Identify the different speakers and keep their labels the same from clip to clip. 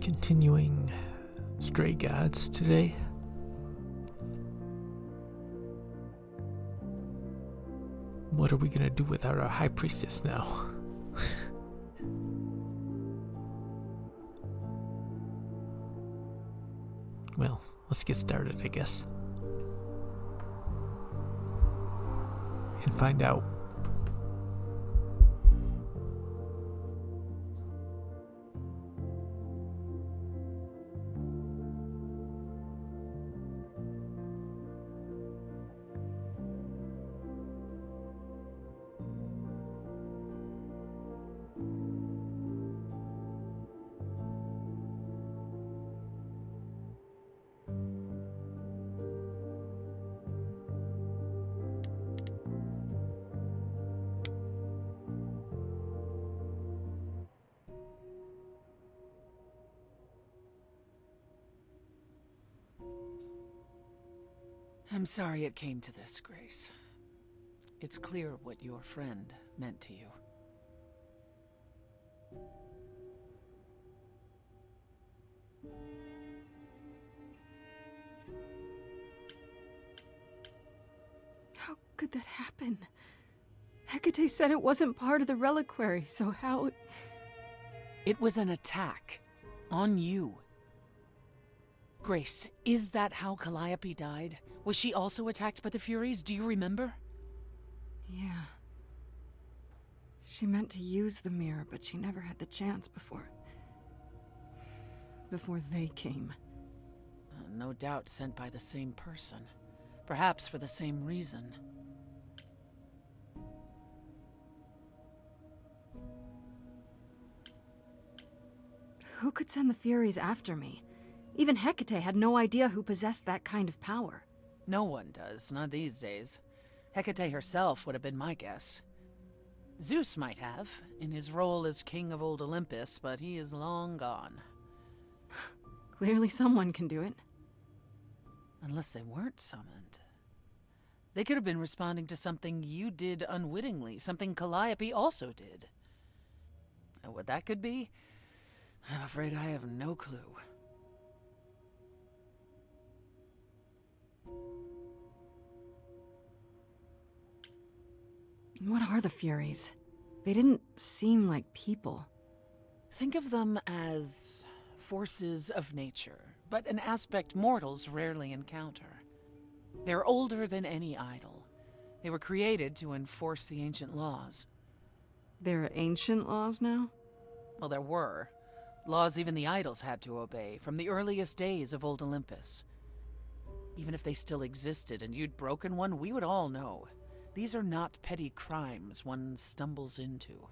Speaker 1: Continuing Stray Gods today. What are we gonna do with our High Priestess now? Well, let's get started, I guess. And find out.
Speaker 2: I'm sorry it came to this, Grace. It's clear what your friend meant to you.
Speaker 3: How could that happen? Hecate said it wasn't part of the reliquary, so how...
Speaker 2: It was an attack. On you. Grace, is that how Calliope died? Was she also attacked by the Furies? Do you remember?
Speaker 3: Yeah. She meant to use the mirror, but she never had the chance before they came.
Speaker 2: No doubt sent by the same person. Perhaps for the same reason.
Speaker 3: Who could send the Furies after me? Even Hecate had no idea who possessed that kind of power.
Speaker 2: No one does, not these days. Hecate herself would have been my guess. Zeus might have, in his role as king of old Olympus, but he is long gone.
Speaker 3: Clearly someone can do it.
Speaker 2: Unless they weren't summoned. They could have been responding to something you did unwittingly, something Calliope also did. And what that could be? I'm afraid I have no clue.
Speaker 3: What are the Furies? They didn't seem like people.
Speaker 2: Think of them as forces of nature, but an aspect mortals rarely encounter. They're older than any idol. They were created to enforce the ancient laws.
Speaker 3: There are ancient laws now?
Speaker 2: Well, there were. Laws even the idols had to obey, from the earliest days of old Olympus. Even if they still existed and you'd broken one, we would all know. These are not petty crimes one stumbles into.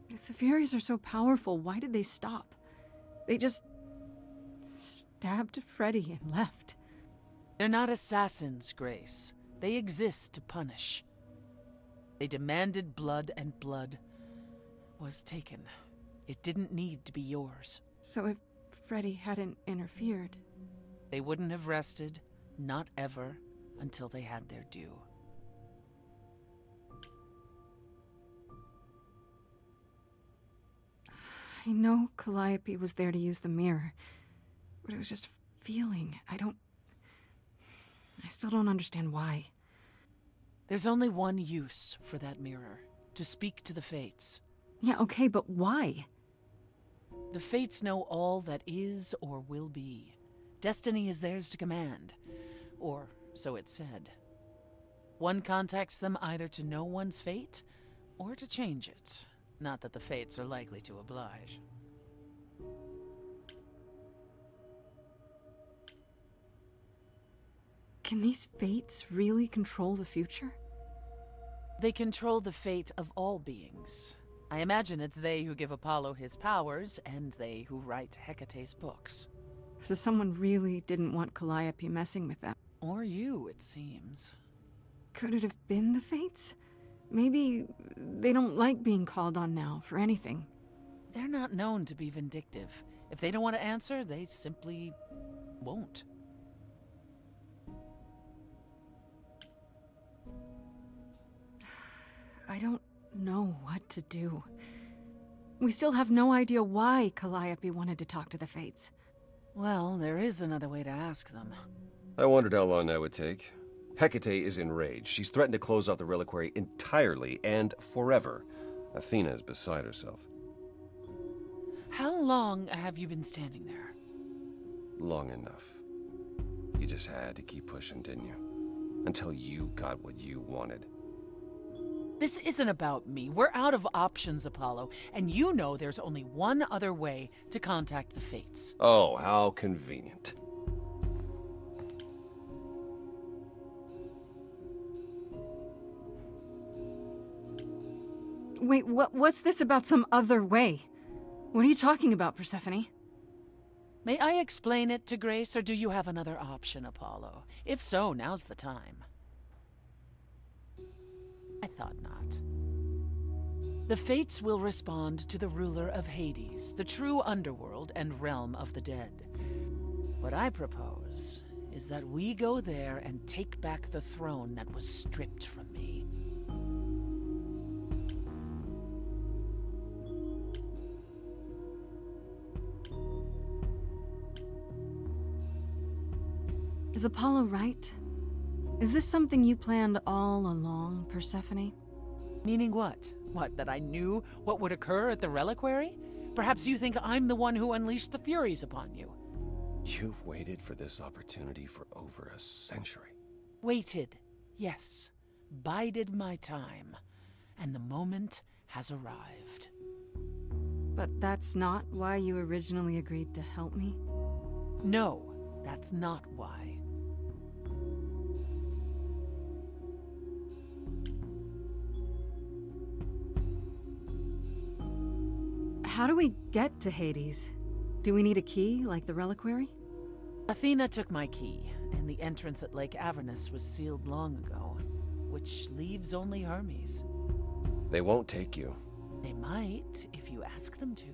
Speaker 3: If the Furies are so powerful, why did they stop? They just stabbed Freddy and left.
Speaker 2: They're not assassins, Grace. They exist to punish. They demanded blood, and blood was taken. It didn't need to be yours.
Speaker 3: So if Freddy hadn't interfered...
Speaker 2: They wouldn't have rested, not ever, until they had their due.
Speaker 3: I know Calliope was there to use the mirror, but it was just a feeling. I still don't understand why.
Speaker 2: There's only one use for that mirror, to speak to the Fates.
Speaker 3: Yeah, okay, but why?
Speaker 2: The Fates know all that is or will be. Destiny is theirs to command, or so it's said. One contacts them either to know one's fate, or to change it. Not that the Fates are likely to oblige.
Speaker 3: Can these Fates really control the future?
Speaker 2: They control the fate of all beings. I imagine it's they who give Apollo his powers, and they who write Hecate's books.
Speaker 3: So someone really didn't want Calliope messing with them.
Speaker 2: Or you, it seems.
Speaker 3: Could it have been the Fates? Maybe they don't like being called on now for anything.
Speaker 2: They're not known to be vindictive. If they don't want to answer, they simply won't.
Speaker 3: I don't know what to do. We still have no idea why Calliope wanted to talk to the Fates.
Speaker 2: Well, there is another way to ask them.
Speaker 4: I wondered how long that would take. Hecate is enraged. She's threatened to close off the reliquary entirely and forever. Athena is beside herself.
Speaker 2: How long have you been standing there?
Speaker 4: Long enough. You just had to keep pushing, didn't you? Until you got what you wanted.
Speaker 2: This isn't about me. We're out of options, Apollo, and you know there's only one other way to contact the Fates.
Speaker 4: Oh, how convenient.
Speaker 3: Wait, what's this about some other way? What are you talking about, Persephone?
Speaker 2: May I explain it to Grace, or do you have another option, Apollo? If so, now's the time. I thought not. The Fates will respond to the ruler of Hades, the true underworld and realm of the dead. What I propose is that we go there and take back the throne that was stripped from me.
Speaker 3: Is Apollo right? Is this something you planned all along, Persephone?
Speaker 2: Meaning what? What, that I knew what would occur at the reliquary? Perhaps you think I'm the one who unleashed the Furies upon you.
Speaker 4: You've waited for this opportunity for over a century.
Speaker 2: Waited, yes. Bided my time. And the moment has arrived.
Speaker 3: But that's not why you originally agreed to help me?
Speaker 2: No, that's not why.
Speaker 3: How do we get to Hades? Do we need a key, like the reliquary?
Speaker 2: Athena took my key, and the entrance at Lake Avernus was sealed long ago, which leaves only Hermes.
Speaker 4: They won't take you.
Speaker 2: They might, if you ask them to.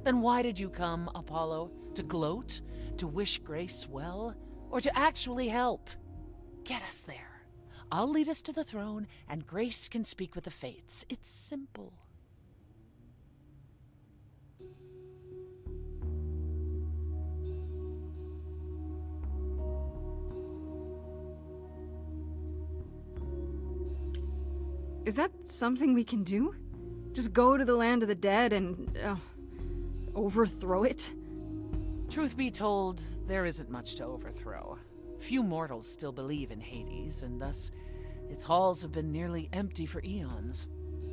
Speaker 2: Then why did you come, Apollo? To gloat? To wish Grace well? Or to actually help? Get us there. I'll lead us to the throne, and Grace can speak with the Fates. It's simple.
Speaker 3: Is that something we can do? Just go to the land of the dead and, overthrow it?
Speaker 2: Truth be told, there isn't much to overthrow. Few mortals still believe in Hades, and thus its halls have been nearly empty for eons.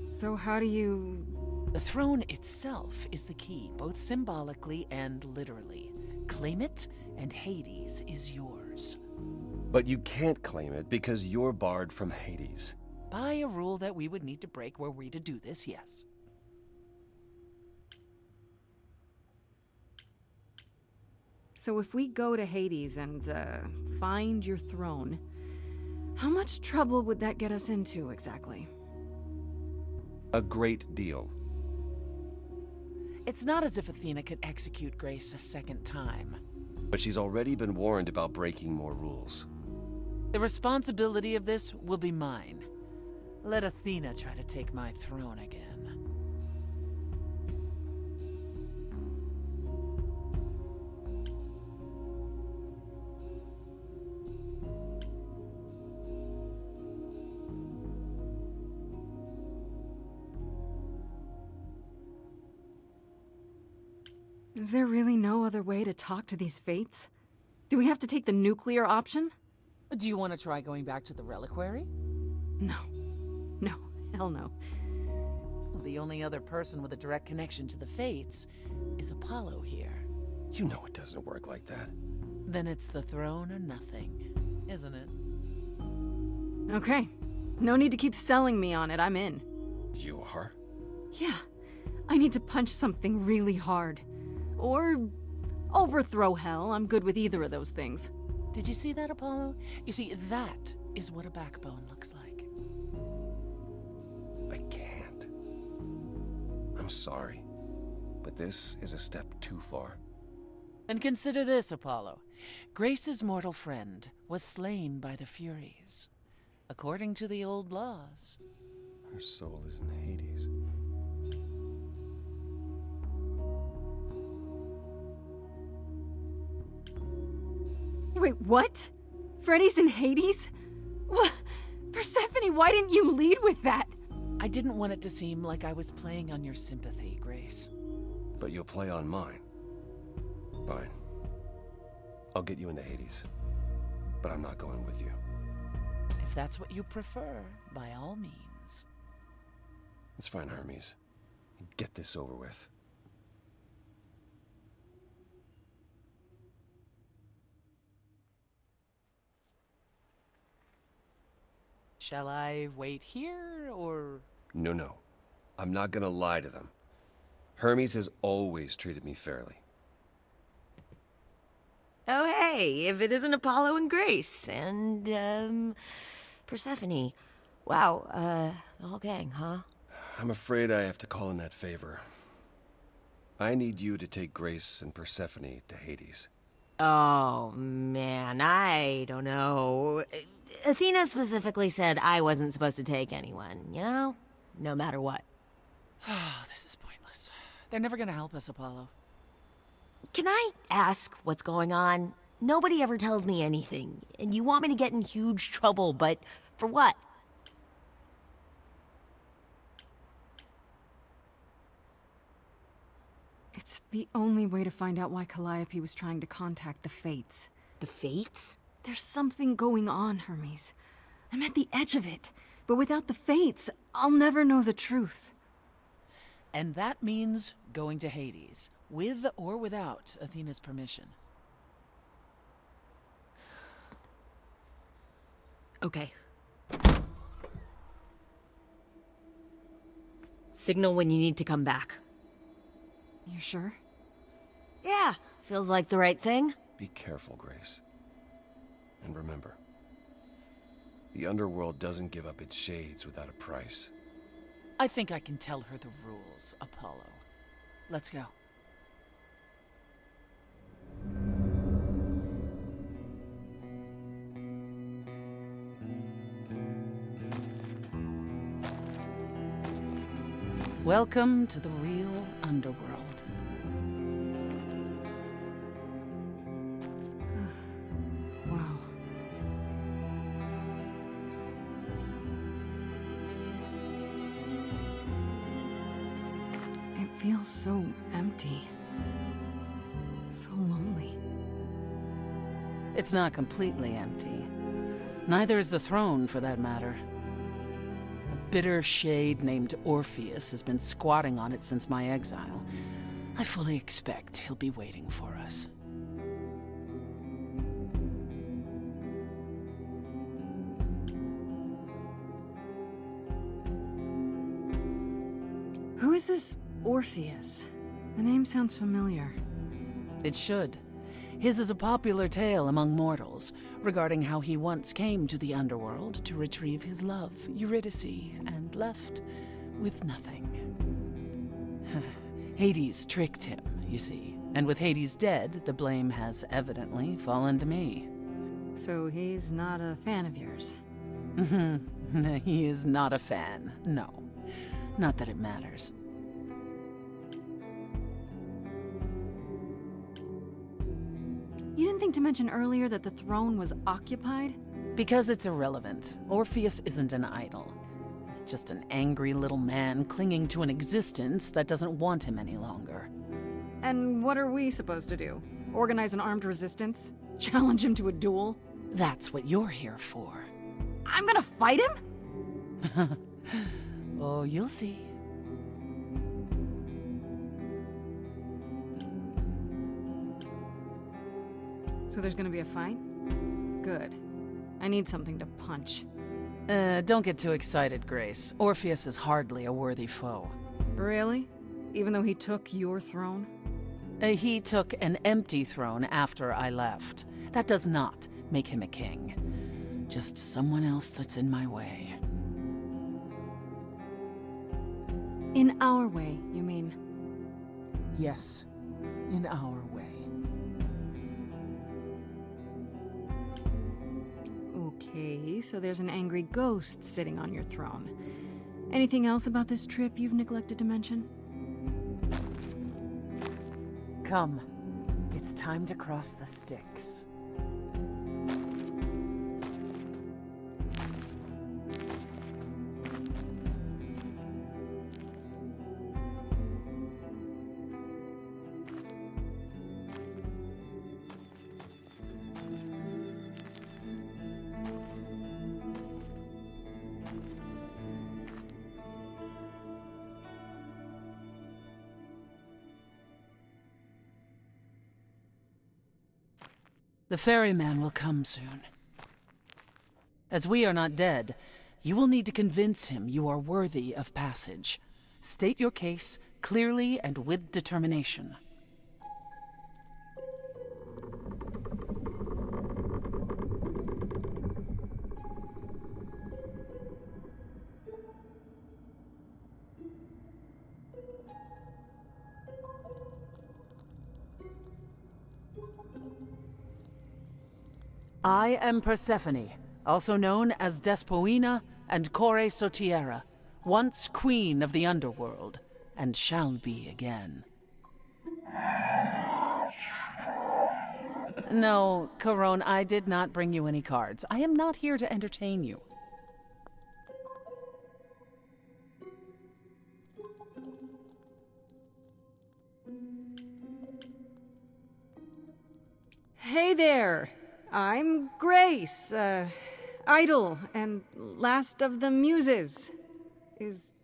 Speaker 3: So how do you...
Speaker 2: The throne itself is the key, both symbolically and literally. Claim it, and Hades is yours.
Speaker 4: But you can't claim it because you're barred from Hades.
Speaker 2: By a rule that we would need to break were we to do this, yes.
Speaker 3: So if we go to Hades and, find your throne, how much trouble would that get us into, exactly?
Speaker 4: A great deal.
Speaker 2: It's not as if Athena could execute Grace a second time.
Speaker 4: But she's already been warned about breaking more rules.
Speaker 2: The responsibility of this will be mine. Let Athena try to take my throne again.
Speaker 3: Is there really no other way to talk to these Fates? Do we have to take the nuclear option?
Speaker 2: Do you want to try going back to the reliquary?
Speaker 3: No. No. Hell no.
Speaker 2: The only other person with a direct connection to the Fates is Apollo here.
Speaker 4: You know it doesn't work like that.
Speaker 2: Then it's the throne or nothing, isn't it?
Speaker 3: Okay. No need to keep selling me on it. I'm in.
Speaker 4: You are?
Speaker 3: Yeah. I need to punch something really hard. Or overthrow hell. I'm good with either of those things.
Speaker 2: Did you see that, Apollo? You see, that is what a backbone looks like.
Speaker 4: I can't. I'm sorry, but this is a step too far.
Speaker 2: And consider this, Apollo. Grace's mortal friend was slain by the Furies. according to the old laws.
Speaker 4: Her soul is in Hades.
Speaker 3: Wait, what? Freddy's in Hades? What? Persephone, why didn't you lead with that?
Speaker 2: I didn't want it to seem like I was playing on your sympathy, Grace.
Speaker 4: But you'll play on mine. Fine. I'll get you into Hades. But I'm not going with you.
Speaker 2: If that's what you prefer, by all means.
Speaker 4: It's fine, Hermes. Get this over with.
Speaker 2: Shall I wait here, or...?
Speaker 4: No. I'm not gonna lie to them. Hermes has always treated me fairly.
Speaker 5: Oh, hey, if it isn't Apollo and Grace, and, Persephone. Wow, the whole gang, huh?
Speaker 4: I'm afraid I have to call in that favor. I need you to take Grace and Persephone to Hades.
Speaker 5: Oh, man, I don't know. Athena specifically said I wasn't supposed to take anyone, you know? No matter what.
Speaker 2: Oh, this is pointless. They're never gonna help us, Apollo.
Speaker 5: Can I ask what's going on? Nobody ever tells me anything, and you want me to get in huge trouble, but for what?
Speaker 3: It's the only way to find out why Calliope was trying to contact the Fates.
Speaker 5: The Fates?
Speaker 3: There's something going on, Hermes. I'm at the edge of it. But without the Fates, I'll never know the truth.
Speaker 2: And that means going to Hades, with or without Athena's permission.
Speaker 5: Okay. Signal when you need to come back.
Speaker 3: You sure?
Speaker 5: Yeah, feels like the right thing.
Speaker 4: Be careful, Grace. And remember, the underworld doesn't give up its shades without a price.
Speaker 2: I think I can tell her the rules, Apollo. Let's go. Welcome to the real underworld.
Speaker 3: Wow. It feels so empty. So lonely.
Speaker 2: It's not completely empty. Neither is the throne, for that matter. A bitter shade named Orpheus has been squatting on it since my exile. I fully expect he'll be waiting for us.
Speaker 3: Who is this Orpheus? The name sounds familiar.
Speaker 2: It should. His is a popular tale among mortals, regarding how he once came to the underworld to retrieve his love, Eurydice, and left with nothing. Hades tricked him, you see, and with Hades dead, the blame has evidently fallen to me.
Speaker 3: So he's not a fan of yours?
Speaker 2: He is not a fan, no. Not that it matters.
Speaker 3: You didn't think to mention earlier that the throne was occupied?
Speaker 2: Because it's irrelevant. Orpheus isn't an idol. He's just an angry little man clinging to an existence that doesn't want him any longer.
Speaker 3: And what are we supposed to do? Organize an armed resistance? Challenge him to a duel?
Speaker 2: That's what you're here for.
Speaker 3: I'm gonna fight him?
Speaker 2: Oh, you'll see.
Speaker 3: So there's gonna be a fight? Good. I need something to punch.
Speaker 2: Don't get too excited, Grace. Orpheus is hardly a worthy foe.
Speaker 3: Really? Even though he took your throne?
Speaker 2: He took an empty throne after I left. That does not make him a king. Just someone else that's in my way.
Speaker 3: In our way, you mean?
Speaker 2: Yes, in our way.
Speaker 3: Okay. Okay, so there's an angry ghost sitting on your throne. Anything else about this trip you've neglected to mention?
Speaker 2: Come. It's time to cross the Styx. The ferryman will come soon. As we are not dead, you will need to convince him you are worthy of passage. State your case clearly and with determination. I am Persephone, also known as Despoina and Kore Sotiera, once queen of the underworld, and shall be again. No, Caron, I did not bring you any cards. I am not here to entertain you.
Speaker 3: Hey there! I'm Grace, Idol, and last of the Muses. Is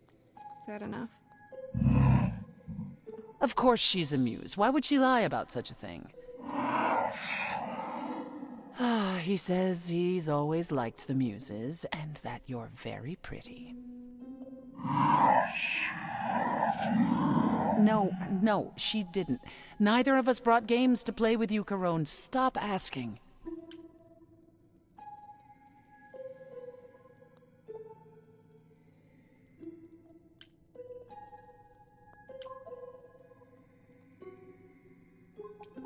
Speaker 3: that enough?
Speaker 2: Of course she's a muse. Why would she lie about such a thing? He says he's always liked the Muses, and that you're very pretty. No, she didn't. Neither of us brought games to play with you, Caron. Stop asking.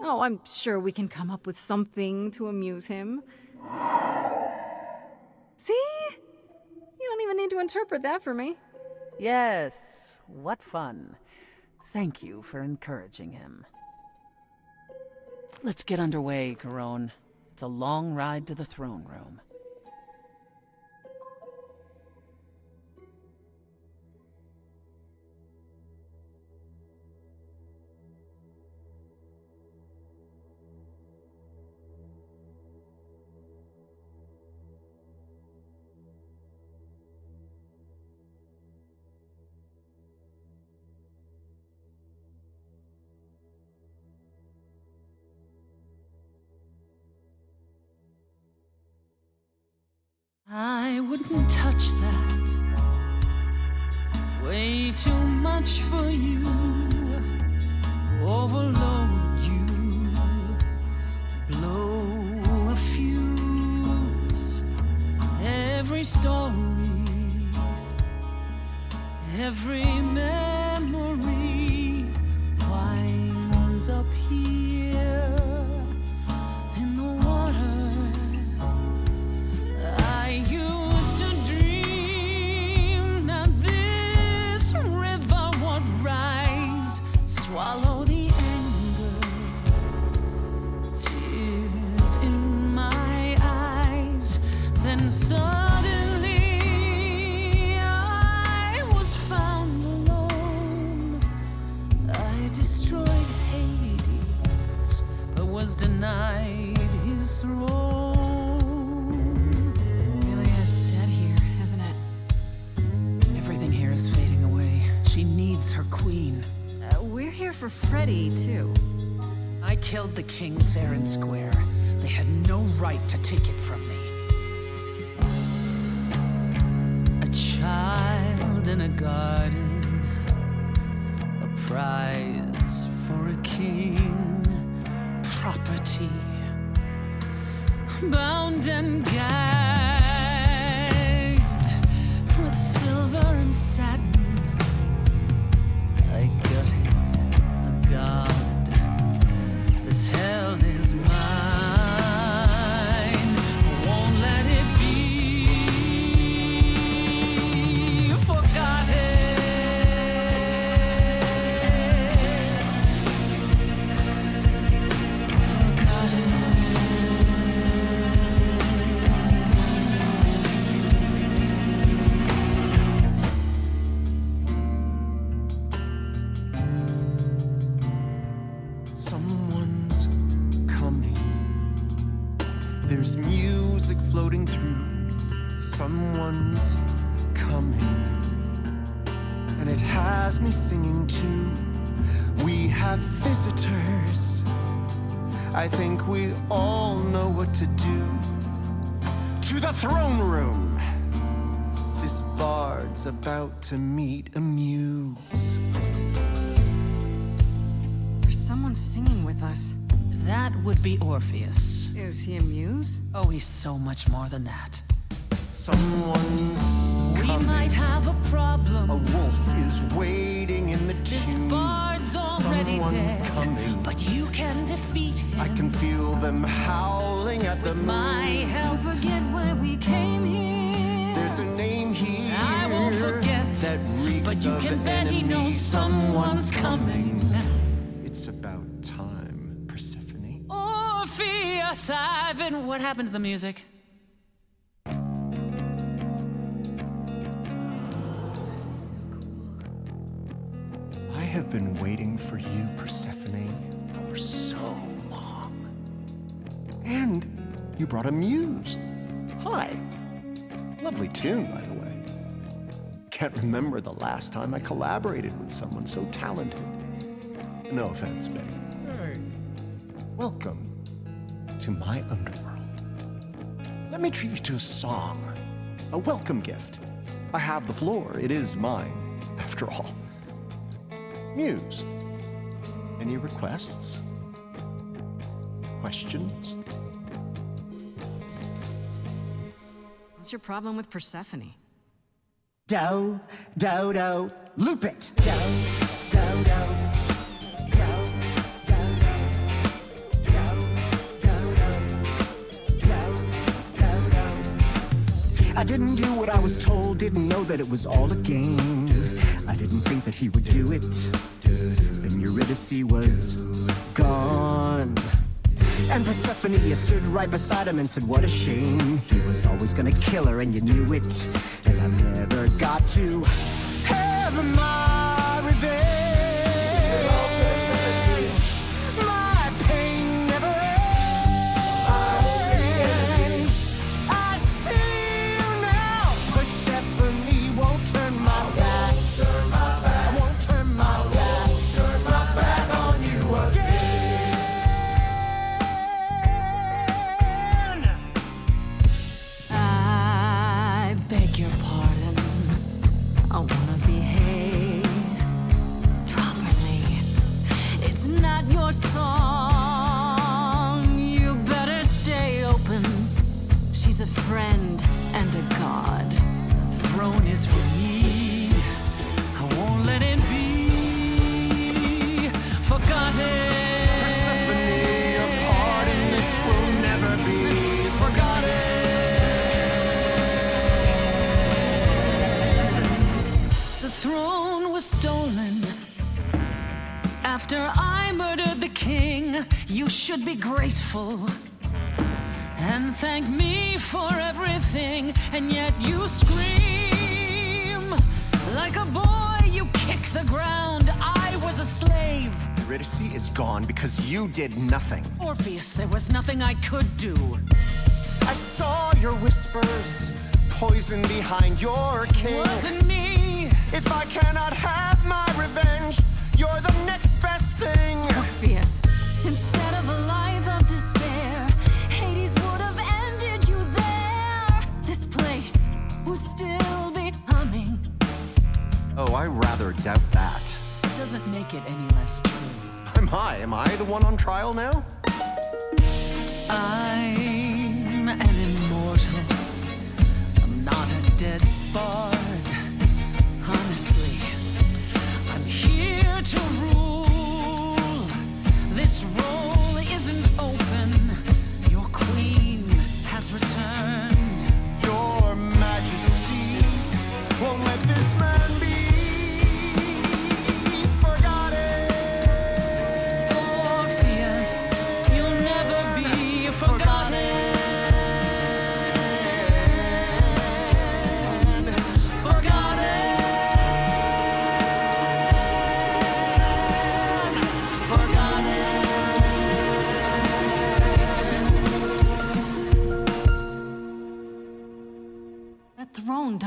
Speaker 3: Oh, I'm sure we can come up with something to amuse him. See? You don't even need to interpret that for me.
Speaker 2: Yes, what fun. Thank you for encouraging him. Let's get underway, Caron. It's a long ride to the throne room. I wouldn't touch that. Way too much for you. Overload you. Blow a fuse. Every story. Every memory winds up here in the water. I used to dream that this river would rise, swallow the anger, tears in my eyes. Then suddenly I was found alone. I destroyed Hades, but was denied his throne. Fading away. She needs her queen.
Speaker 3: We're here for Freddy, too.
Speaker 2: I killed the king fair and square. They had no right to take it from me. A child in a garden, a prize for a king, property, bound and gagged with silver and satin. I gutted a god. This hell is mine. Won't let it be.
Speaker 6: There's music floating through. Someone's coming. And it has me singing too. We have visitors. I think we all know what to do. To the throne room. This bard's about to meet a muse.
Speaker 3: There's someone singing with us.
Speaker 2: That would be Orpheus.
Speaker 3: Is he a muse?
Speaker 2: Oh, he's so much more than that.
Speaker 6: Someone's
Speaker 2: We
Speaker 6: coming.
Speaker 2: might have a problem.
Speaker 6: A wolf is waiting in the
Speaker 2: This
Speaker 6: tomb.
Speaker 2: bard's already
Speaker 6: Someone's
Speaker 2: dead,
Speaker 6: coming.
Speaker 2: but you can defeat him.
Speaker 6: I can feel them howling at the
Speaker 2: My
Speaker 6: moon.
Speaker 2: help.
Speaker 3: Don't forget why we came here.
Speaker 6: There's a name here
Speaker 2: I won't forget,
Speaker 6: that reeks
Speaker 2: but you
Speaker 6: of
Speaker 2: can bet he
Speaker 6: enemy.
Speaker 2: knows someone's coming.
Speaker 6: It's about time, Persephone.
Speaker 2: Orpheus, I've been. What happened to the music?
Speaker 6: I have been waiting for you, Persephone, for so long. And you brought a muse. Hi. Lovely tune, by the way. Can't remember the last time I collaborated with someone so talented. No offense, Betty. Welcome to my underworld. Let me treat you to a song, a welcome gift. I have the floor. It is mine, after all. Muse. Any requests? Questions?
Speaker 3: What's your problem with Persephone?
Speaker 6: Do, do, do, loop it. Do, do, do. I didn't do what I was told, didn't know that it was all a game. I didn't think that he would do it. Then Eurydice was gone. And Persephone, you stood right beside him and said, what a shame. He was always gonna kill her and you knew it. And I never got to have my revenge. My pain never ends. I see you now. Persephone won't turn my back. I won't turn my back on you again.
Speaker 3: I beg your pardon. I wanna behave properly. It's not your song. You better stay open. She's a friend and a god.
Speaker 2: The throne is for me. I won't let it be forgotten.
Speaker 6: Persephone, your part in this will never be forgotten.
Speaker 2: The throne was stolen after I murdered the king. You should be grateful and thank me for everything. And yet you scream like a boy. You kick the ground. I was a slave.
Speaker 6: Eurydice is gone because you did nothing.
Speaker 2: Orpheus, there was nothing I could do.
Speaker 6: I saw your whispers, poison behind your king.
Speaker 2: Wasn't me.
Speaker 6: If I cannot have my revenge, you're the next best thing.
Speaker 3: Orpheus, instead of a life of despair, Hades would have ended you there. This place would still be humming.
Speaker 6: Oh, I rather doubt that.
Speaker 2: It doesn't make it any less true.
Speaker 6: I'm high. Am I the one on trial now?
Speaker 2: I'm an immortal. I'm not a dead bard. Honestly, I'm here to rule. This role isn't open. Your queen has returned.
Speaker 6: Your Majesty won't let this man be forgotten.
Speaker 2: Orpheus, you'll never be forgotten.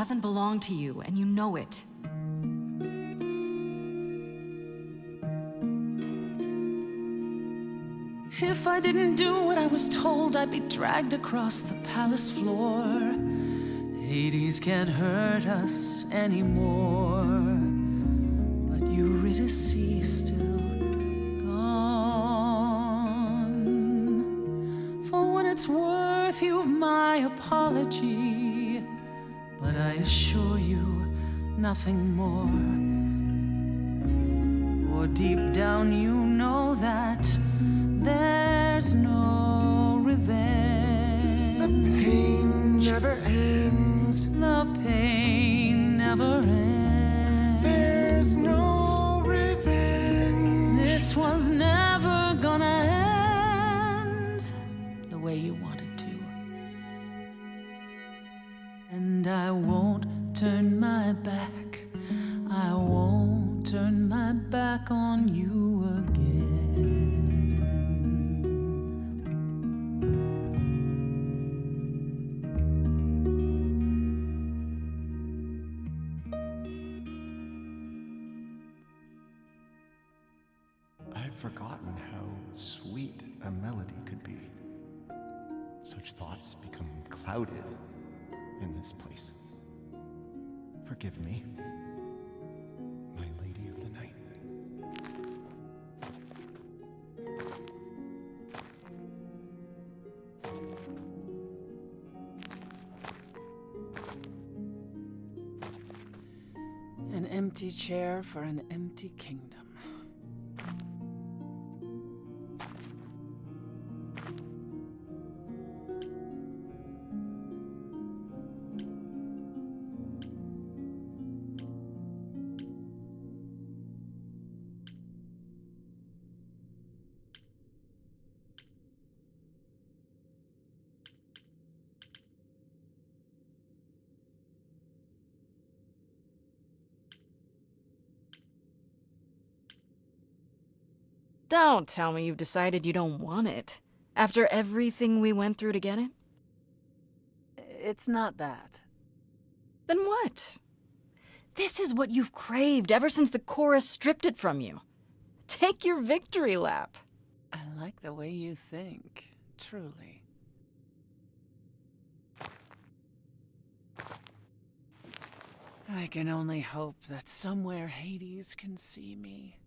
Speaker 3: doesn't belong to you, and you know it.
Speaker 2: If I didn't do what I was told, I'd be dragged across the palace floor. Hades can't hurt us anymore. But Eurydice is still gone. For what it's worth, you've my apology. But I assure you, nothing more. For deep down you know that there's no revenge.
Speaker 6: The pain never ends.
Speaker 2: The pain never ends.
Speaker 6: There's no revenge.
Speaker 2: This was never gonna end the way you wanted to. And I won't turn my back. I won't turn my back on you again.
Speaker 6: I'd forgotten how sweet a melody could be. Such thoughts become clouded in this place. Forgive me, my lady of the night.
Speaker 2: An empty chair for an empty kingdom.
Speaker 7: Don't tell me you've decided you don't want it, after everything we went through to get it.
Speaker 2: It's not that.
Speaker 7: Then what? This is what you've craved ever since the chorus stripped it from you. Take your victory lap.
Speaker 2: I like the way you think, truly. I can only hope that somewhere Hades can see me,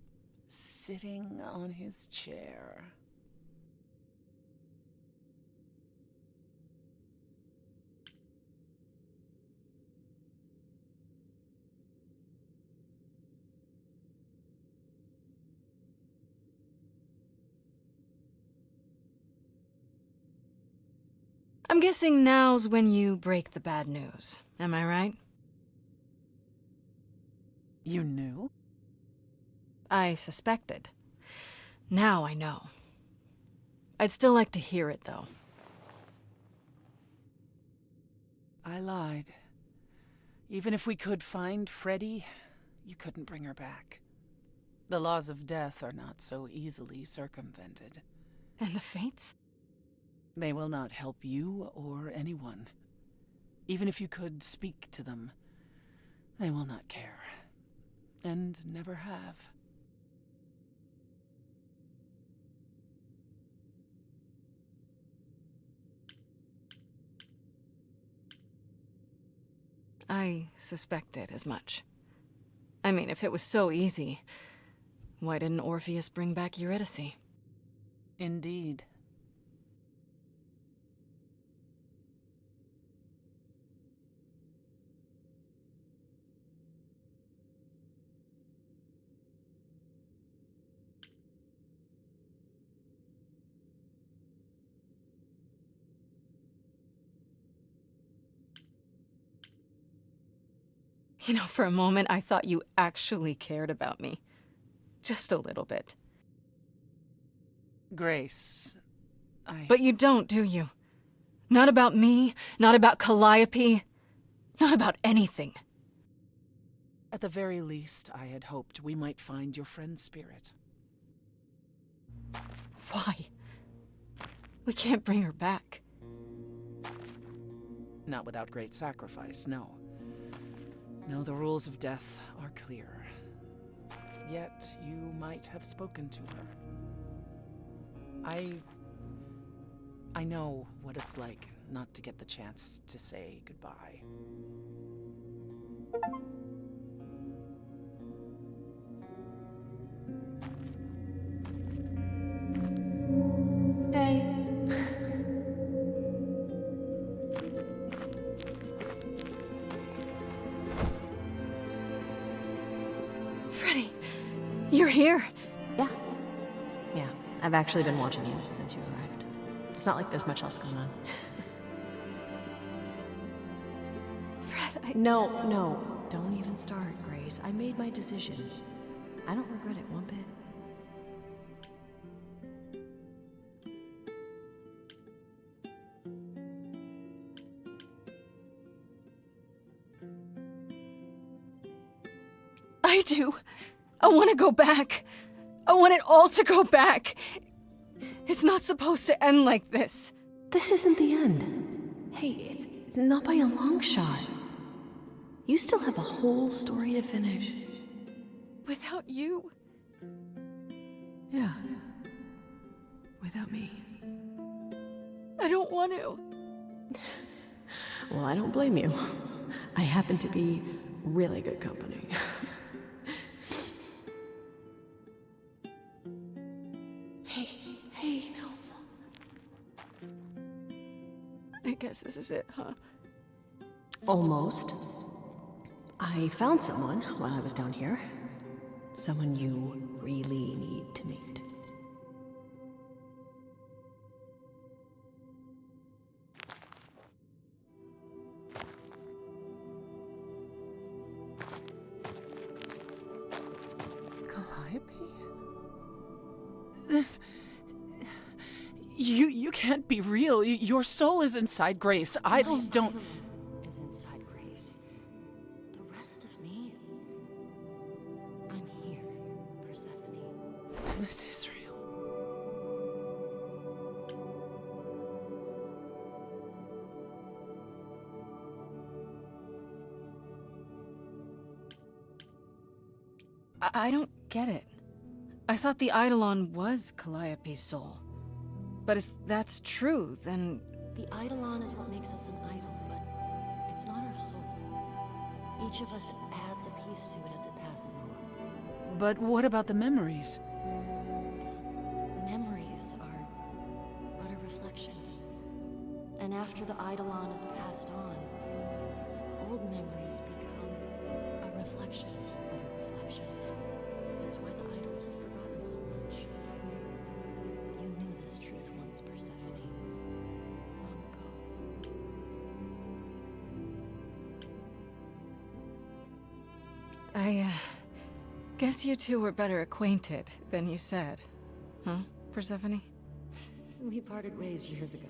Speaker 2: sitting on his chair.
Speaker 7: I'm guessing now's when you break the bad news, am I right?
Speaker 2: You knew?
Speaker 7: I suspected. Now I know. I'd still like to hear it, though.
Speaker 2: I lied. Even if we could find Freddie, you couldn't bring her back. The laws of death are not so easily circumvented.
Speaker 7: And the Fates?
Speaker 2: They will not help you or anyone. Even if you could speak to them, they will not care. And never have.
Speaker 7: I suspected as much. I mean, if it was so easy, why didn't Orpheus bring back Eurydice?
Speaker 2: Indeed.
Speaker 7: You know, for a moment, I thought you actually cared about me. Just a little bit.
Speaker 2: Grace,
Speaker 7: But you don't, do you? Not about me, not about Calliope, not about anything.
Speaker 2: At the very least, I had hoped we might find your friend's spirit.
Speaker 7: Why? We can't bring her back.
Speaker 2: Not without great sacrifice, no. No, the rules of death are clear. Yet you might have spoken to her. I know what it's like not to get the chance to say goodbye.
Speaker 5: Hey.
Speaker 7: Freddie, you're here.
Speaker 8: Yeah, I've actually been watching you since you arrived. It's not like there's much else going on.
Speaker 7: Fred,
Speaker 8: No, don't even start, Grace. I made my decision. I don't regret it one bit.
Speaker 7: I do. I want to go back. I want it all to go back. It's not supposed to end like this.
Speaker 8: This isn't the end. Hey, it's not by a long shot. You still have a whole story to finish.
Speaker 7: Without you.
Speaker 8: Yeah. Without me.
Speaker 7: I don't want to.
Speaker 8: Well, I don't blame you. I happen to be really good company. Hey, no.
Speaker 7: I guess this is it, huh?
Speaker 8: Almost. I found someone while I was down here. Someone you really need to meet.
Speaker 2: Calliope? This... You can't be real. Your soul is inside Grace. Idols don't...
Speaker 5: Is inside Grace. The rest of me. I'm here, Persephone.
Speaker 2: This is real.
Speaker 7: I don't get it. I thought the Eidolon was Calliope's soul. But if that's true, then...
Speaker 5: The Eidolon is what makes us an idol, but it's not our soul. Each of us adds a piece to it as it passes on.
Speaker 2: But what about the memories?
Speaker 5: Memories are but a reflection. And after the Eidolon is passed on, old memories become a reflection of a reflection. That's why the idols have forgotten so much. You knew this truth once, Persephone. Long ago.
Speaker 7: I guess you two were better acquainted than you said. Huh, Persephone?
Speaker 5: We parted ways years ago.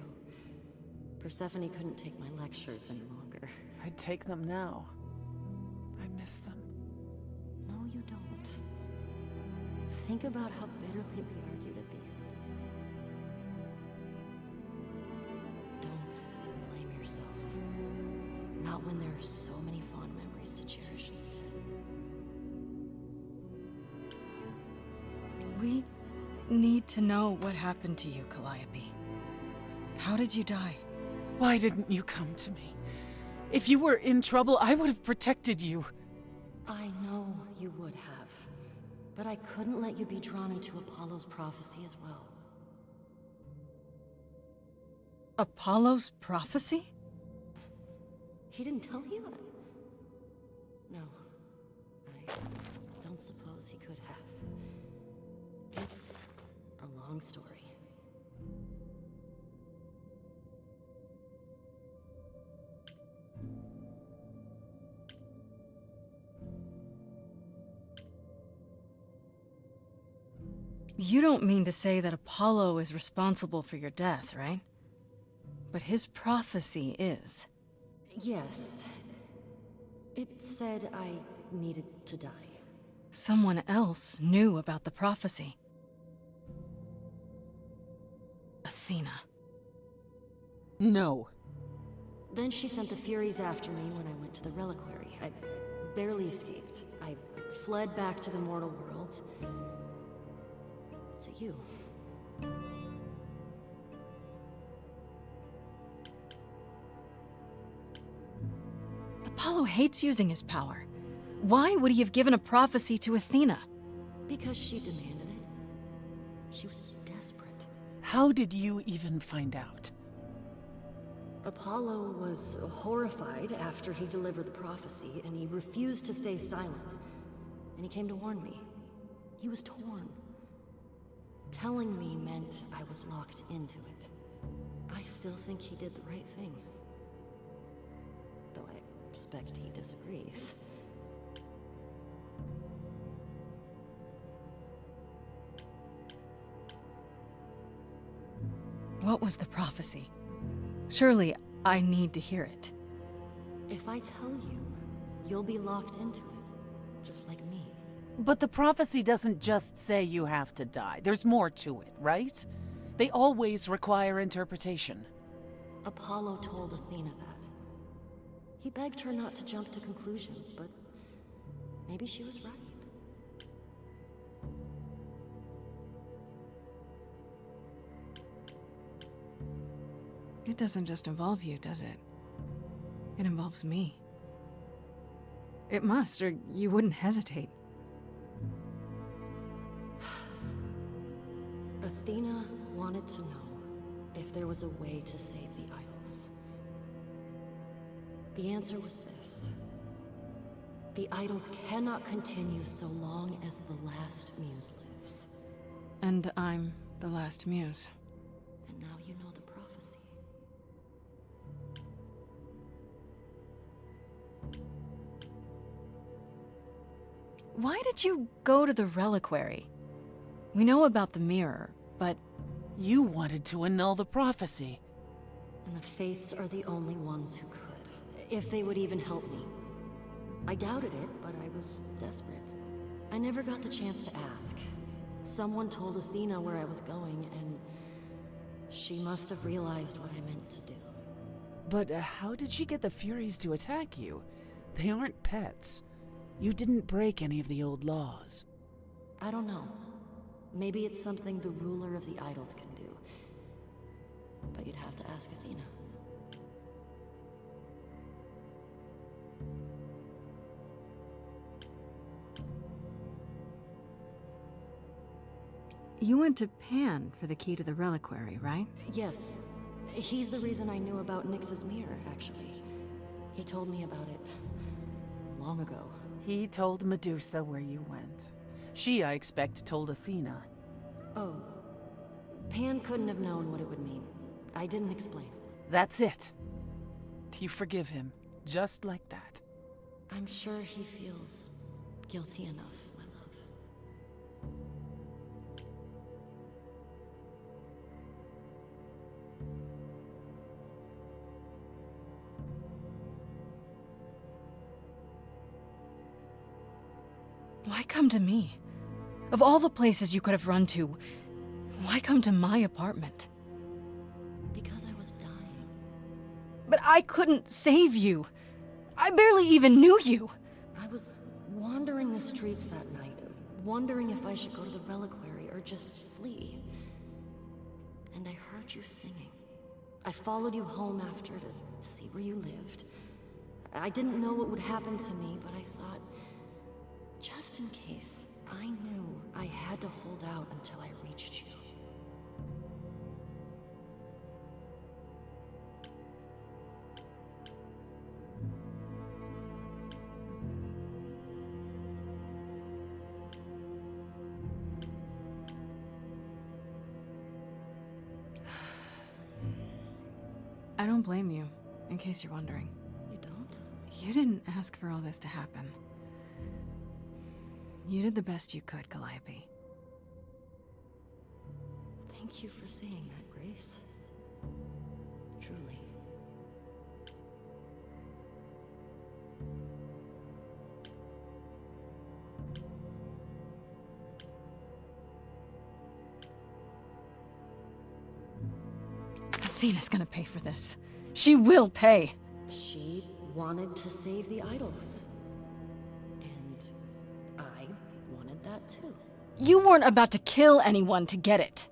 Speaker 5: Persephone couldn't take my lectures any longer.
Speaker 2: I'd take them now. I miss them.
Speaker 5: No, you don't. Think about how bitterly we argued at the end. Don't blame yourself. Not when there are so many fond memories to cherish instead.
Speaker 7: We need to know what happened to you, Calliope. How did you die?
Speaker 2: Why didn't you come to me? If you were in trouble, I would have protected you.
Speaker 5: I know you would have. But I couldn't let you be drawn into Apollo's prophecy as well.
Speaker 7: Apollo's prophecy?
Speaker 5: He didn't tell you? No. I don't suppose he could have. It's a long story.
Speaker 7: You don't mean to say that Apollo is responsible for your death, right? But his prophecy is.
Speaker 5: Yes. It said I needed to die.
Speaker 7: Someone else knew about the prophecy. Athena.
Speaker 2: No.
Speaker 5: Then she sent the Furies after me when I went to the reliquary. I barely escaped. I fled back to the mortal world. To you.
Speaker 7: Apollo hates using his power. Why would he have given a prophecy to Athena?
Speaker 5: Because she demanded it. She was desperate.
Speaker 2: How did you even find out?
Speaker 5: Apollo was horrified after he delivered the prophecy, and he refused to stay silent. And he came to warn me. He was torn. Telling me meant I was locked into it. I still think he did the right thing. Though I expect he disagrees.
Speaker 7: What was the prophecy? Surely I need to hear it.
Speaker 5: If I tell you, you'll be locked into it, just like me.
Speaker 2: But the prophecy doesn't just say you have to die. There's more to it, right? They always require interpretation.
Speaker 5: Apollo told Athena that. He begged her not to jump to conclusions, but maybe she was right.
Speaker 7: It doesn't just involve you, does it? It involves me. It must, or you wouldn't hesitate.
Speaker 5: Athena wanted to know if there was a way to save the idols. The answer was this. The idols cannot continue so long as the last muse lives.
Speaker 7: And I'm the last muse.
Speaker 5: And now you know the prophecy.
Speaker 7: Why did you go to the reliquary? We know about the mirror, but...
Speaker 2: You wanted to annul the prophecy.
Speaker 5: And the Fates are the only ones who could. If they would even help me. I doubted it, but I was desperate. I never got the chance to ask. Someone told Athena where I was going, and she must have realized what I meant to do.
Speaker 2: But how did she get the Furies to attack you? They aren't pets. You didn't break any of the old laws.
Speaker 5: I don't know. Maybe it's something the ruler of the idols can do. But you'd have to ask Athena.
Speaker 7: You went to Pan for the key to the reliquary, right?
Speaker 5: Yes. He's the reason I knew about Nyx's mirror, actually. He told me about it long ago.
Speaker 2: He told Medusa where you went. She, I expect, told Athena.
Speaker 5: Oh. Pan couldn't have known what it would mean. I didn't explain.
Speaker 2: That's it. You forgive him, just like that.
Speaker 5: I'm sure he feels guilty enough, my love.
Speaker 7: Why come to me? Of all the places you could have run to, why come to my apartment?
Speaker 5: Because I was dying.
Speaker 7: But I couldn't save you. I barely even knew you.
Speaker 5: I was wandering the streets that night, wondering if I should go to the reliquary or just flee. And I heard you singing. I followed you home after to see where you lived. I didn't know what would happen to me, but I thought, just in case, I knew I had to hold out until I reached you.
Speaker 7: I don't blame you, in case you're wondering.
Speaker 5: You don't?
Speaker 7: You didn't ask for all this to happen. You did the best you could, Calliope.
Speaker 5: Thank you for saying that, Grace. Truly.
Speaker 7: Athena's gonna pay for this. She will pay.
Speaker 5: She wanted to save the idols.
Speaker 7: You weren't about to kill anyone to get it.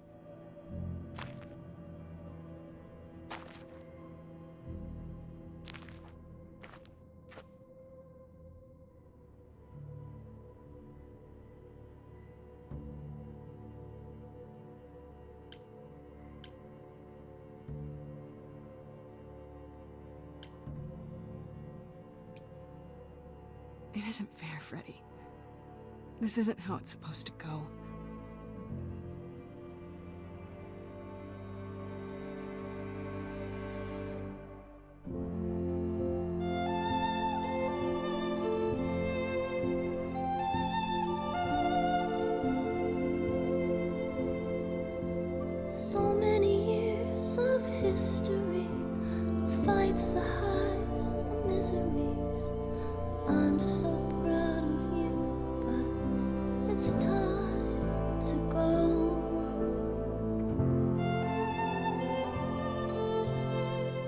Speaker 9: It isn't fair, Freddy. This isn't how it's supposed to go.
Speaker 3: So many years of history, the fights, the highs, the miseries. I'm so proud of you, but it's time to go.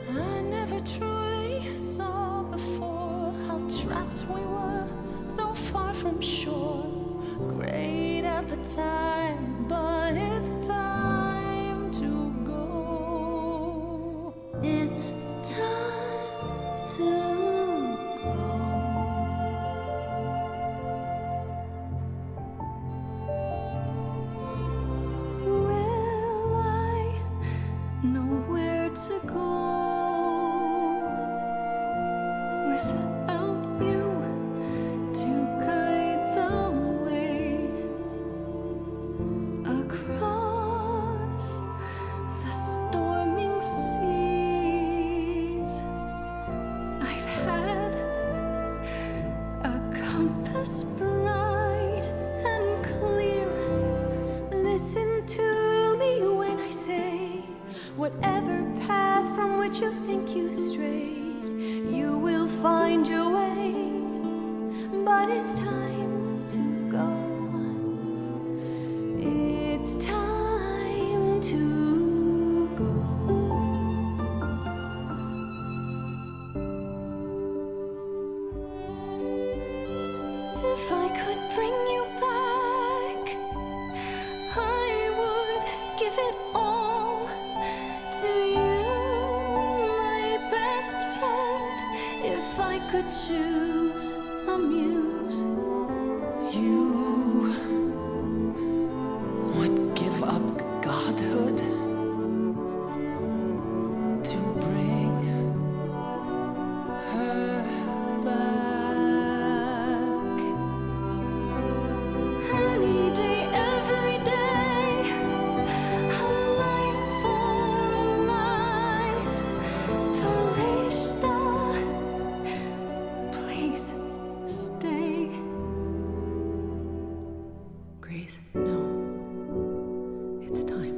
Speaker 3: I never truly saw before how trapped we were, so far from shore. Great at the time, but it's time to go. It's time to nowhere to go without you to guide the way across the storming seas. I've had a compass bright and clear. Listen to me when I say, whatever path from which you think you strayed, you will find your way. But it's time to go. It's time to go. If I could bring you back, I would give it all to you, my best friend. If I could choose a muse,
Speaker 2: You would give up godhood to bring her back.
Speaker 3: any day, every day, a life for a life. Farishta, please stay.
Speaker 8: Grace, no. It's time.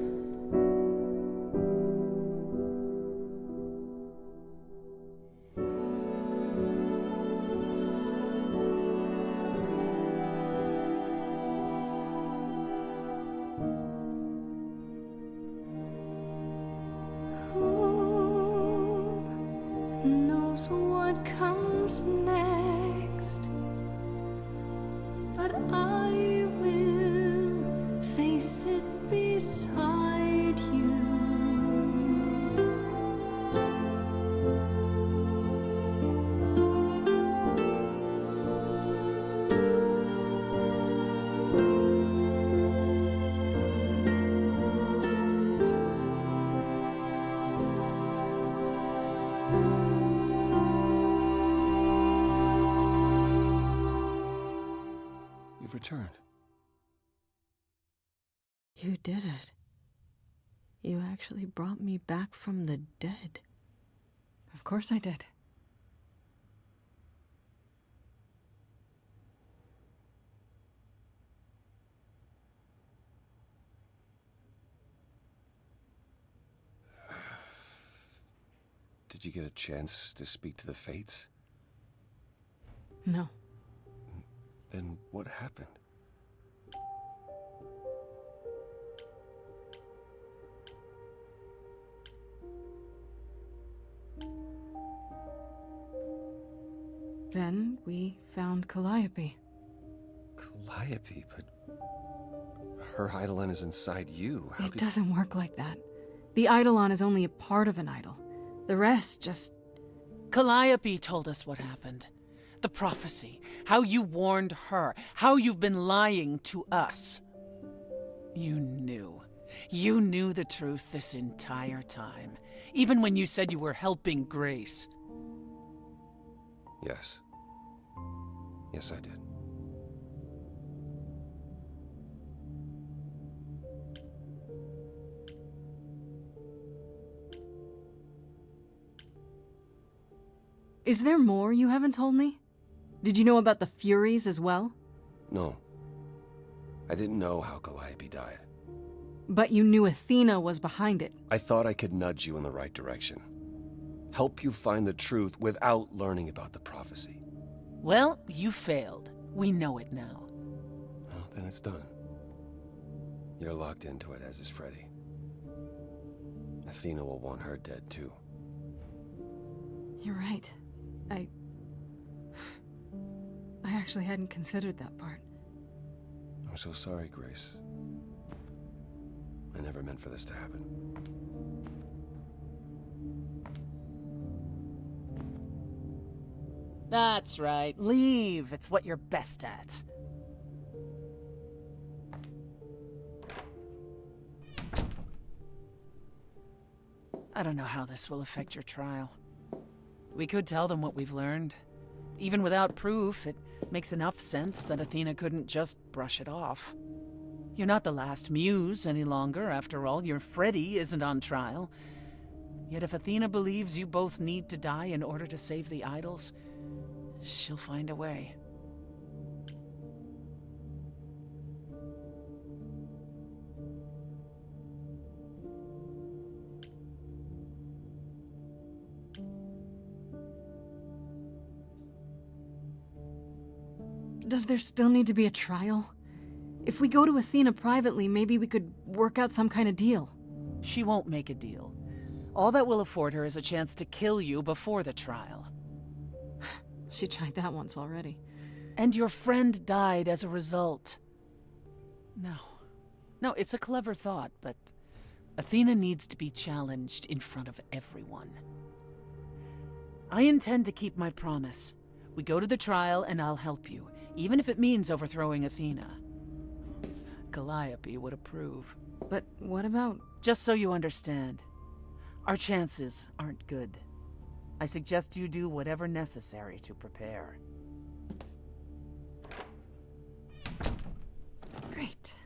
Speaker 3: Who knows what comes next? But I will face it beside you.
Speaker 6: You've returned.
Speaker 8: You did it. You actually brought me back from the dead.
Speaker 7: Of course I did.
Speaker 4: Did you get a chance to speak to the Fates?
Speaker 7: No.
Speaker 4: Then what happened?
Speaker 7: Then we found Calliope.
Speaker 4: Calliope, but her Eidolon is inside you. How
Speaker 9: It
Speaker 4: could...
Speaker 9: doesn't work like that. The Eidolon is only a part of an idol. The rest just...
Speaker 2: Calliope told us what happened. The prophecy. How you warned her. How you've been lying to us. You knew. You knew the truth this entire time. Even when you said you were helping Grace.
Speaker 4: Yes. Yes, I did.
Speaker 9: Is there more you haven't told me? Did you know about the Furies as well?
Speaker 4: No. I didn't know how Calliope died.
Speaker 9: But you knew Athena was behind it.
Speaker 4: I thought I could nudge you in the right direction. Help you find the truth without learning about the prophecy.
Speaker 2: Well, you failed. We know it now.
Speaker 4: Well, then it's done. You're locked into it, as is Freddy. Athena will want her dead, too.
Speaker 9: You're right. I actually hadn't considered that part.
Speaker 4: I'm so sorry, Grace. I never meant for this to happen.
Speaker 2: That's right. Leave. It's what you're best at. I don't know how this will affect your trial. We could tell them what we've learned. Even without proof, it makes enough sense that Athena couldn't just brush it off. You're not the last muse any longer, after all. Your Freddy isn't on trial. Yet if Athena believes you both need to die in order to save the idols, she'll find a way.
Speaker 9: Does there still need to be a trial? If we go to Athena privately, maybe we could work out some kind of deal.
Speaker 2: She won't make a deal. All that will afford her is a chance to kill you before the trial.
Speaker 9: She tried that once already.
Speaker 2: And your friend died as a result. No, it's a clever thought, but Athena needs to be challenged in front of everyone. I intend to keep my promise. We go to the trial and I'll help you, even if it means overthrowing Athena. Calliope would approve.
Speaker 9: But what about...
Speaker 2: Just so you understand, our chances aren't good. I suggest you do whatever necessary to prepare.
Speaker 9: Great.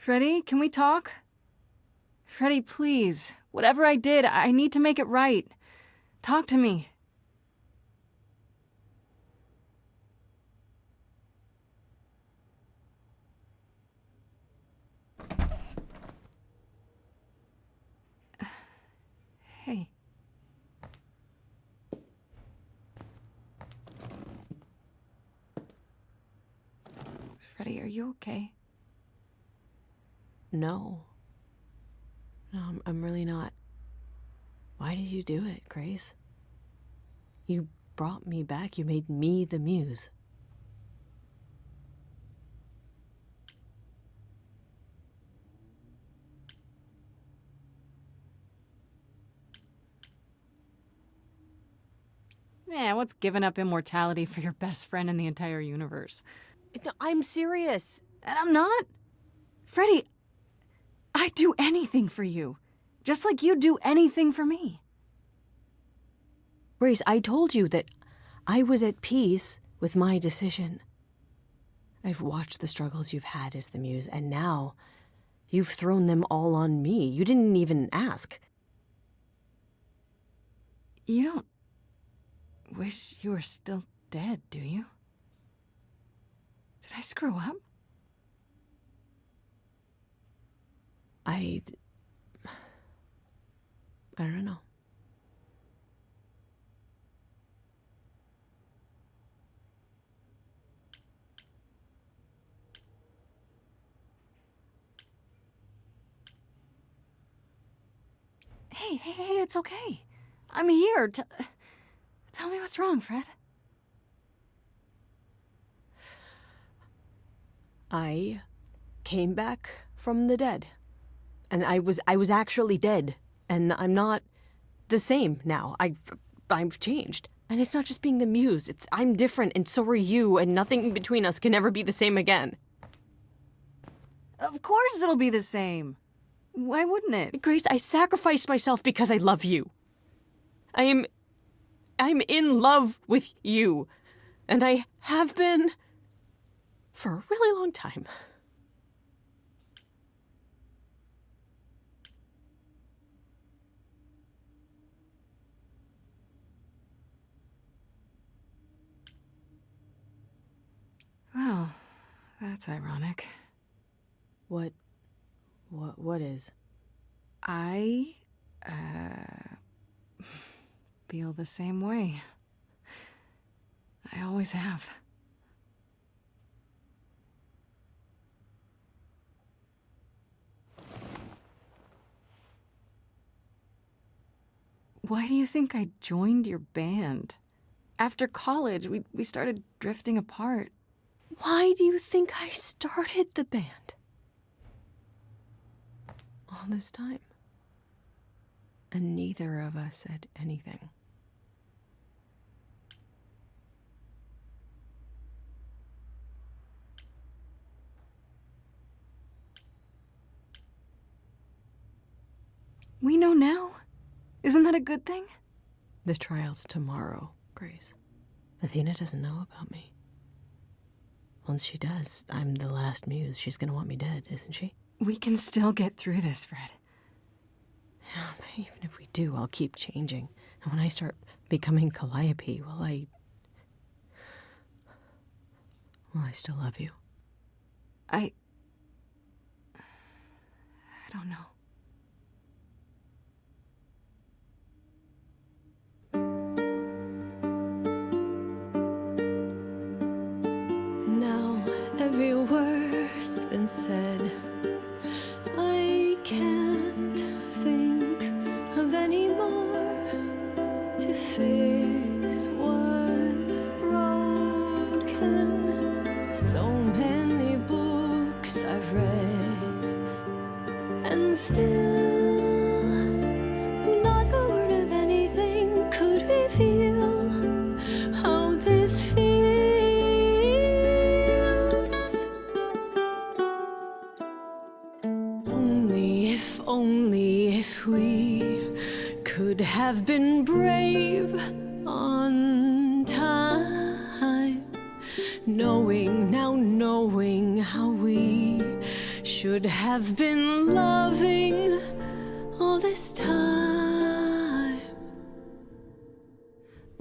Speaker 9: Freddie, can we talk? Freddie, please. Whatever I did, I need to make it right. Talk to me. Hey. Freddie, are you okay?
Speaker 8: No. No, I'm really not. Why did you do it, Grace? You brought me back. You made me the muse.
Speaker 9: Yeah, what's giving up immortality for your best friend in the entire universe?
Speaker 8: No, I'm serious.
Speaker 9: And I'm not. Freddie, I'd do anything for you. Just like you'd do anything for me.
Speaker 8: Grace, I told you that I was at peace with my decision. I've watched the struggles you've had as the muse, and now you've thrown them all on me. You didn't even ask.
Speaker 9: You don't wish you were still dead, do you? Did I screw up?
Speaker 8: I don't know.
Speaker 9: Hey, it's okay. I'm here. Tell me what's wrong, Fred.
Speaker 8: I came back from the dead. And I was actually dead. And I'm not the same now. I've changed. And it's not just being the muse. I'm different, and so are you, and nothing between us can ever be the same again.
Speaker 9: Of course it'll be the same. Why wouldn't it?
Speaker 8: Grace, I sacrificed myself because I love you. I'm in love with you. And I have been for a really long time.
Speaker 9: Well, that's ironic.
Speaker 8: What is?
Speaker 9: I, feel the same way. I always have. Why do you think I joined your band? After college, we started drifting apart.
Speaker 8: Why do you think I started the band? All this time. And neither of us said anything.
Speaker 9: We know now. Isn't that a good thing?
Speaker 8: The trial's tomorrow, Grace. Athena doesn't know about me. Once she does, I'm the last muse. She's gonna want me dead, isn't she?
Speaker 9: We can still get through this, Fred.
Speaker 8: Yeah, but even if we do, I'll keep changing. And when I start becoming Calliope, will I still love you?
Speaker 9: I don't know.
Speaker 3: Now every word's been said. I can't think of any more to fix what's broken. So many books I've read, and still not a word of anything could reveal how this feels. Only if we could have been brave on time, knowing how we
Speaker 8: should have been loving all this time.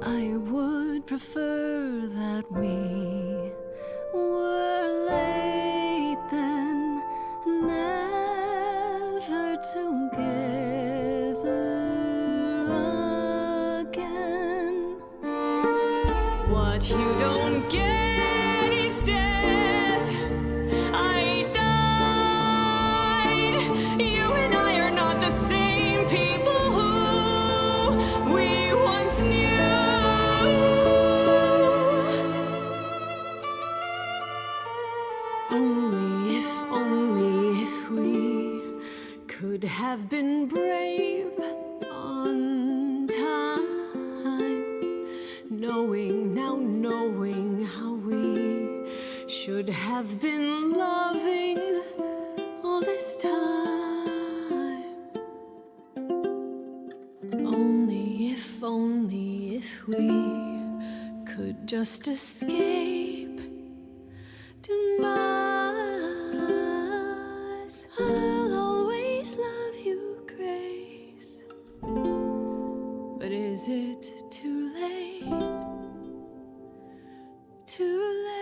Speaker 8: I would prefer that we were late then, never together again. What you don't get is death. I died. You and I are not the same people who we once knew. Only if we could have been brave on time, knowing how we should have been loving all this time. Only if we could just escape demise. I'll always love you, Grace. But is it too late? Too late?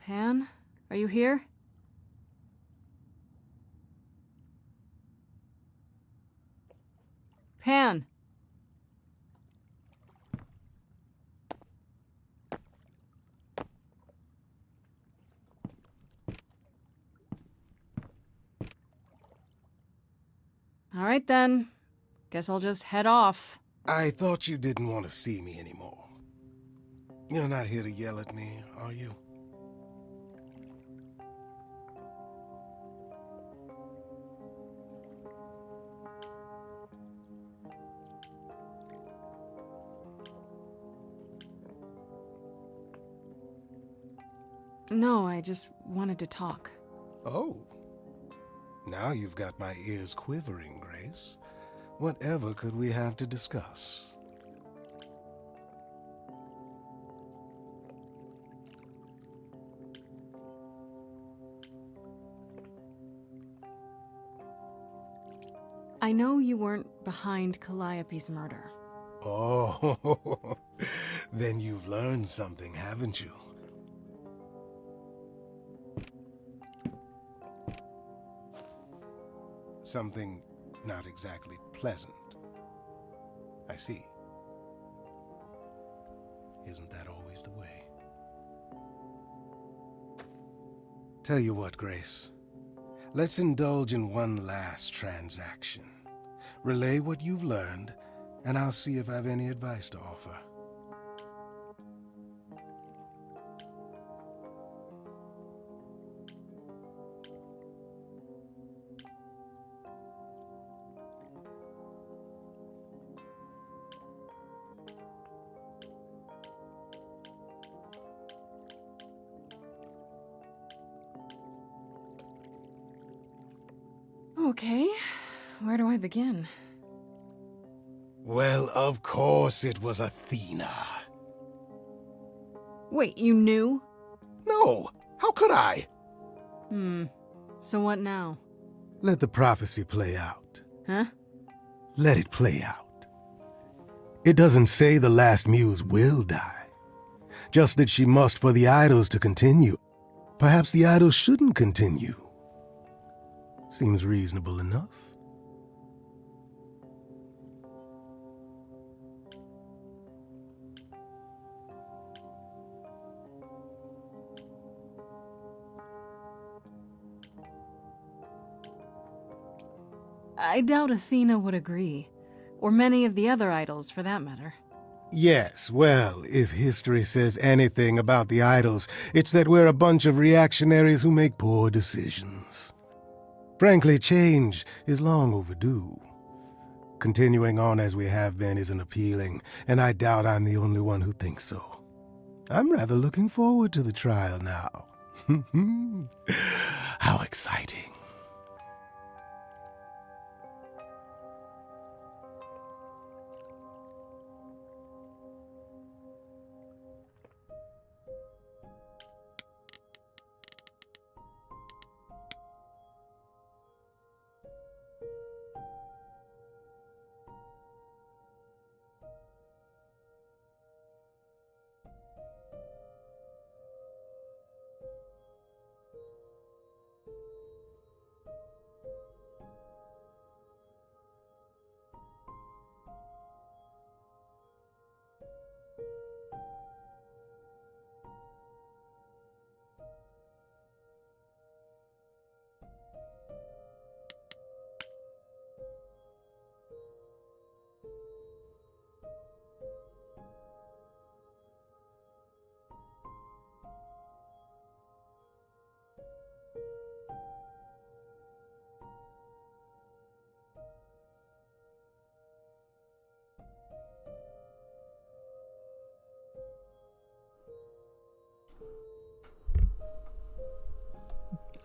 Speaker 9: Pan? Are you here? Pan! All right then. Guess I'll just head off.
Speaker 10: I thought you didn't want to see me anymore. You're not here to yell at me, are you?
Speaker 9: No, I just wanted to talk.
Speaker 10: Oh. Now you've got my ears quivering, Grace. Whatever could we have to discuss?
Speaker 9: I know you weren't behind Calliope's murder.
Speaker 10: Oh, then you've learned something, haven't you? Something not exactly pleasant. I see. Isn't that always the way? Tell you what, Grace. Let's indulge in one last transaction. Relay what you've learned, and I'll see if I have any advice to offer.
Speaker 9: Okay, where do I begin?
Speaker 10: Well, of course it was Athena.
Speaker 9: Wait, you knew?
Speaker 10: No, how could I?
Speaker 9: So what now?
Speaker 10: Let the prophecy play out.
Speaker 9: Huh?
Speaker 10: Let it play out. It doesn't say the last muse will die, just that she must for the idols to continue. Perhaps the idols shouldn't continue. Seems reasonable enough.
Speaker 9: I doubt Athena would agree. Or many of the other idols, for that matter.
Speaker 10: Yes, well, if history says anything about the idols, it's that we're a bunch of reactionaries who make poor decisions. Frankly, change is long overdue. Continuing on as we have been isn't appealing, and I doubt I'm the only one who thinks so. I'm rather looking forward to the trial now. How exciting.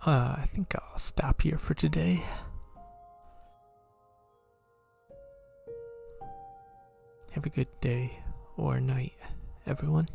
Speaker 1: I think I'll stop here for today. Have a good day or night, everyone.